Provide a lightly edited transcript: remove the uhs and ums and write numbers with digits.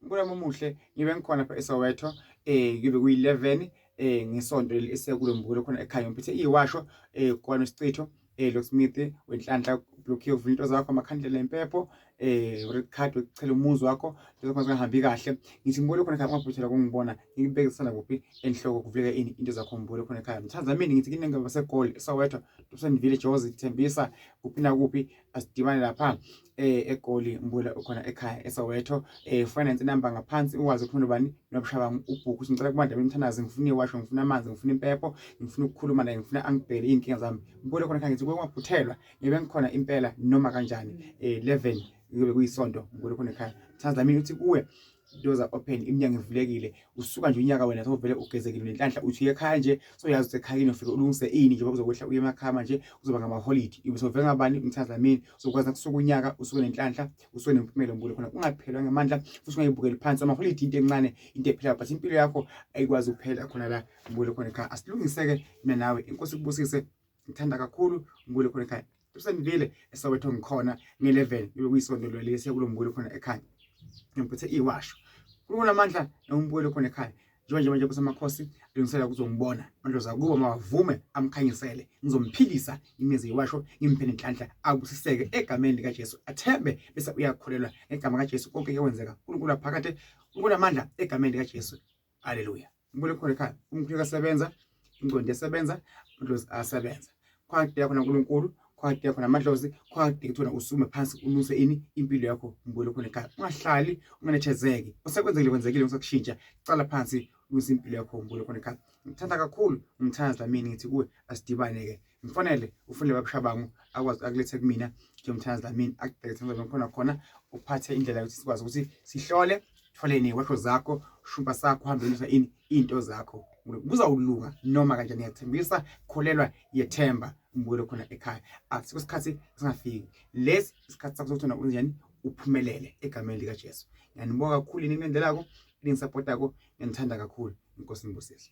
Umbona omuhle ngibe ngikhona lapha eSoweto kube kuyi11 ngesonto esiya kulo mbulo khona ekhaya ngiphethe iwasho kwana isicitho loSmith wenhlanhla block yovula into zakho amakhandlela empepho red card wekuchela umuzi wakho lokho kungahambi kahle ngithi ngibole khona ekhaya ngaphuthela kungibona ngibeke sana kuphi enhloko kuvuleka ini into zakho ngibole khona ekhaya Mthandaz mina ngithi kini ngaba segoli eSoweto Dubson Village Thembisa kuphi na kuphi asidibane lapha egoli mbula khona ekhaya eSoweto finance number ngaphansi ukwazi ukukhuluma bani nobushabanga ubhuku ngicela kubantu Mthandaz ngifuna iwasho ngifuna amanzi ngifuna impepho ngifuna ukukhuluma naye ngifuna angibhele inkinga zami ngibole khona ekhaya ngithi kungaphuthela ngibe ngikhona impela noma kanjani 11 kube kuyisonto ngibole khona ekhaya Mthandaz mina uthi kuwe doors open iminyango ivulekile usuka nje unyaka wena sovele ugezekile nenhlanhla uthi ekhaya nje soyazi ukuthi ekhaya ufike ulungise ini nje uzokwehla uye emakhaya manje uzoba ngama holiday ubusovela ngabani Mthandaz mina uzokwazi ukusuka unyaka usuke nenhlanhla usuke nempumela ngibule khona ungaphelwa ngamandla futhi ungayibukeli phansi ama holiday into encane into ephela but impilo yakho ayikwazi ukuphela khona la ngibule khona ekhaya asilungiseke mina nawe inkosi kubusise ngithanda kakhulu ngibule khona ekhaya tusendivile eSoweto ngikhona nge11 kube kuyisonto lesiya kulo mbule khona ekhaya ngiphethe iwasho kunamandla nombule khona ekhaya njengoba manje kusemakhosi lungisela kuzongibona manje zakuba mawavume amkhanyisele ngizomphilisa imizi iwasho ngimphene inhlanhla abusiseke egameni likaJesu athembe bese uyakholelwa egama likaJesu konke kuyenzeka uNkulunkulu aphakade unamandla egameni likaJesu haleluya ngibule khona ekhaya umkhuleko asebenza ingqondo yasebenza uNdlozi asebenza khona yakho naNkulunkulu khona yakho namadlozi khona ngithona usume phansi unuse ini impilo yakho ngibule khona ekhaya ungahlali unganethezeki kwenzekile usakushintsha cala phansi unuse impilo yakho ngibule khona ekhaya ngithanda kakhulu Mthandaz mina ngithi kuwe asidibane ke ngifanele ufunele babushabangu akwazi akulethe kumina nje Mthandaz mina akudekethe khona uphathe indlela yokuthi sikwazi ukuthi sihlole tholeni washo zakho shumba sakho hambelisa ini into zakho kuzawulunga noma kanjani ngiyathembisa kholelwa yethemba ngibule khona ekhaya akusikho isikhathi singafiki lesi isikhathi sakho sokuthona unjani uphumelele egameni likaJesu ngiyanibonga kakhulu nini ngendlela yakho ningisupport yakho ngiyithanda kakhulu inkosi ngibusise.